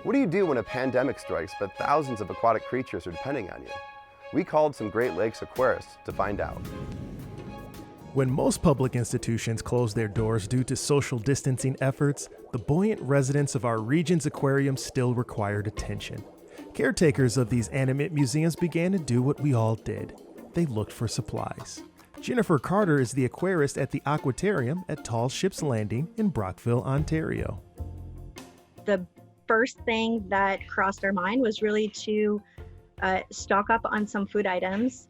What do you do when a pandemic strikes but thousands of aquatic creatures are depending on you? We called some Great Lakes aquarists to find out. When most public institutions close their doors due to social distancing efforts, the buoyant residents of our region's aquariums still required attention. Caretakers of these animate museums began to do what we all did. They looked for supplies. Jennifer Carter is the aquarist at the Aquarium at Tall Ships Landing in Brockville, Ontario. The first thing that crossed our mind was really to stock up on some food items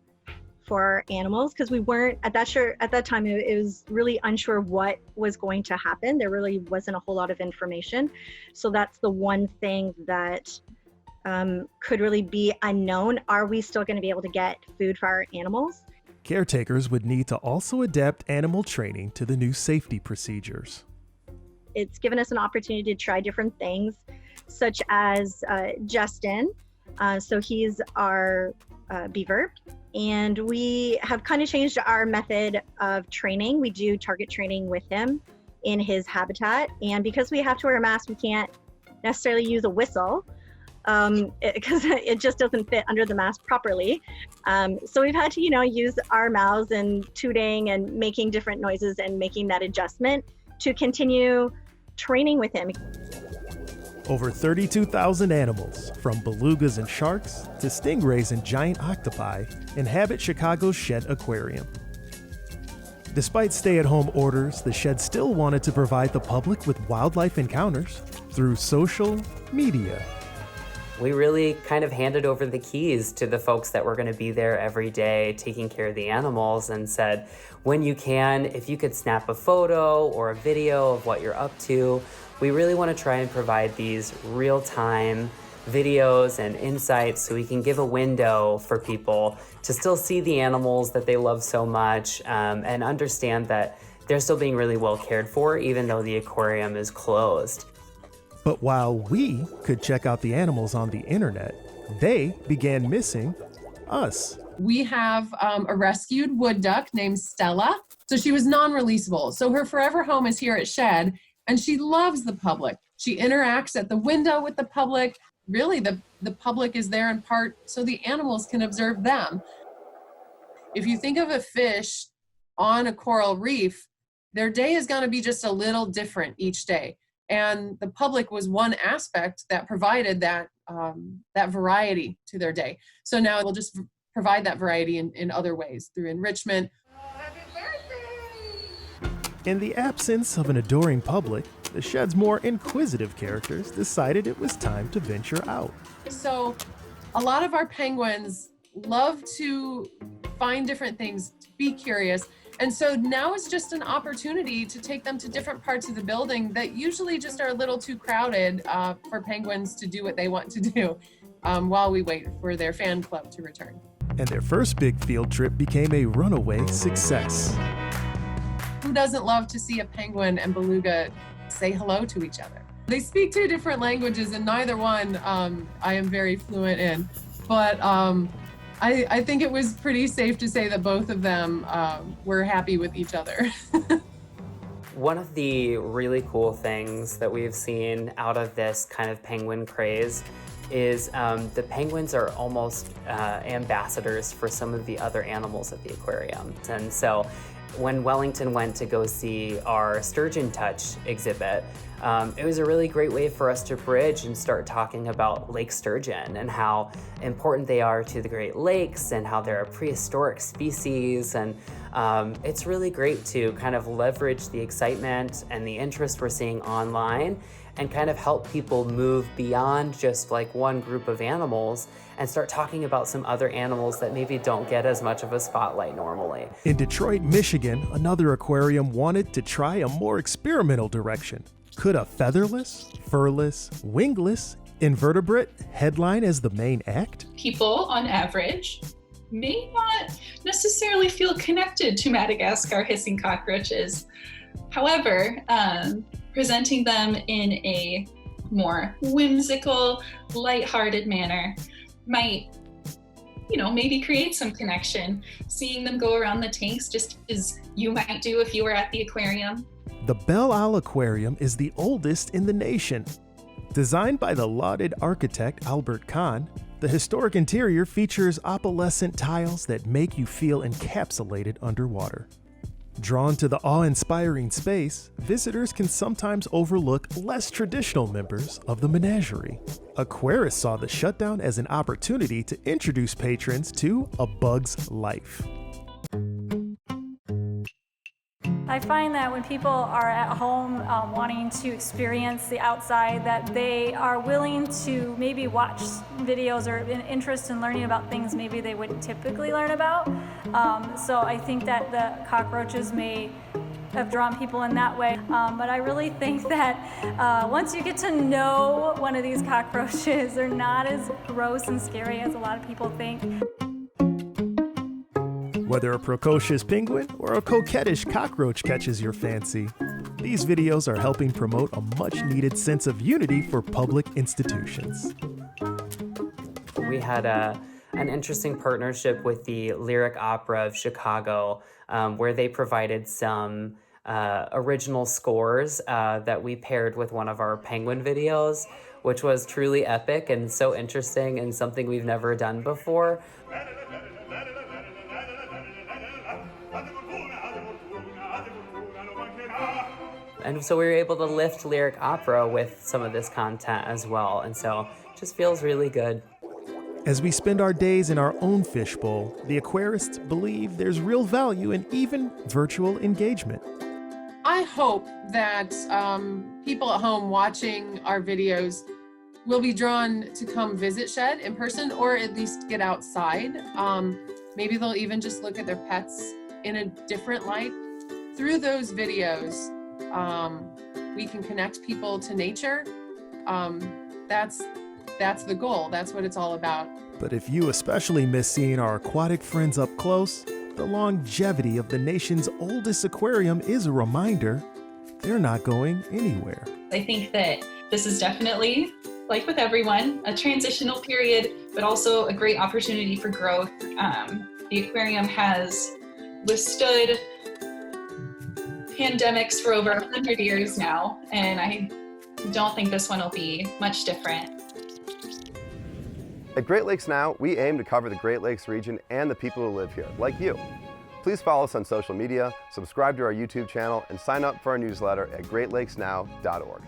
for animals, because we weren't at that time it was really unsure what was going to happen. There really wasn't a whole lot of information, so that's the one thing that could really be unknown. Are we still going to be able to get food for our animals? Caretakers would need to also adapt animal training to the new safety procedures. It's given us an opportunity to try different things, such as Justin. So he's our beaver, and we have kind of changed our method of training. We do target training with him in his habitat, and because we have to wear a mask, we can't necessarily use a whistle because it just doesn't fit under the mask properly. So we've had to, use our mouths and tooting and making different noises and making that adjustment to continue training with him. Over 32,000 animals, from belugas and sharks to stingrays and giant octopi, inhabit Chicago's Shed Aquarium. Despite stay-at-home orders, the Shed still wanted to provide the public with wildlife encounters through social media. We really kind of handed over the keys to the folks that were going to be there every day taking care of the animals and said, when you can, if you could snap a photo or a video of what you're up to. We really want to try and provide these real-time videos and insights so we can give a window for people to still see the animals that they love so much and understand that they're still being really well cared for even though the aquarium is closed. But while we could check out the animals on the internet, they began missing us. We have a rescued wood duck named Stella. So she was non-releasable. So her forever home is here at Shed, and she loves the public. She interacts at the window with the public. Really, the public is there in part so the animals can observe them. If you think of a fish on a coral reef, their day is going to be just a little different each day. And the public was one aspect that provided that variety to their day. So now we'll just provide that variety in other ways through enrichment. In the absence of an adoring public, the Shed's more inquisitive characters decided it was time to venture out. So a lot of our penguins love to find different things, to be curious. And so now is just an opportunity to take them to different parts of the building that usually just are a little too crowded for penguins to do what they want to do while we wait for their fan club to return. And their first big field trip became a runaway success. Who doesn't love to see a penguin and beluga say hello to each other? They speak two different languages, and neither one I am very fluent in. But I think it was pretty safe to say that both of them were happy with each other. One of the really cool things that we've seen out of this kind of penguin craze is the penguins are almost ambassadors for some of the other animals at the aquarium. And so when Wellington went to go see our Sturgeon Touch exhibit, it was a really great way for us to bridge and start talking about lake sturgeon and how important they are to the Great Lakes and how they're a prehistoric species. And it's really great to kind of leverage the excitement and the interest we're seeing online and kind of help people move beyond just like one group of animals and start talking about some other animals that maybe don't get as much of a spotlight normally. In Detroit, Michigan, another aquarium wanted to try a more experimental direction. Could a featherless, furless, wingless invertebrate headline as the main act? People, on average, may not necessarily feel connected to Madagascar hissing cockroaches. However, presenting them in a more whimsical, lighthearted manner might, maybe create some connection. Seeing them go around the tanks just as you might do if you were at the aquarium. The Belle Isle Aquarium is the oldest in the nation. Designed by the lauded architect Albert Kahn, the historic interior features opalescent tiles that make you feel encapsulated underwater. Drawn to the awe-inspiring space, visitors can sometimes overlook less traditional members of the menagerie. Aquarists saw the shutdown as an opportunity to introduce patrons to a bug's life. I find that when people are at home wanting to experience the outside, that they are willing to maybe watch videos or an interest in learning about things maybe they wouldn't typically learn about. So I think that the cockroaches may have drawn people in that way. But I really think that once you get to know one of these cockroaches, they're not as gross and scary as a lot of people think. Whether a precocious penguin or a coquettish cockroach catches your fancy, these videos are helping promote a much-needed sense of unity for public institutions. We had an interesting partnership with the Lyric Opera of Chicago, where they provided some original scores that we paired with one of our penguin videos, which was truly epic and so interesting and something we've never done before. And so we were able to lift lyric opera with some of this content as well. And so it just feels really good. As we spend our days in our own fishbowl, the aquarists believe there's real value in even virtual engagement. I hope that people at home watching our videos will be drawn to come visit Shed in person, or at least get outside. Maybe they'll even just look at their pets in a different light. Through those videos, we can connect people to nature. That's the goal. That's what it's all about. But if you especially miss seeing our aquatic friends up close, the longevity of the nation's oldest aquarium is a reminder they're not going anywhere. I think that this is definitely, like with everyone, a transitional period, but also a great opportunity for growth. The aquarium has withstood pandemics for over 100 years now, and I don't think this one will be much different. At Great Lakes Now, we aim to cover the Great Lakes region and the people who live here, like you. Please follow us on social media, subscribe to our YouTube channel, and sign up for our newsletter at greatlakesnow.org.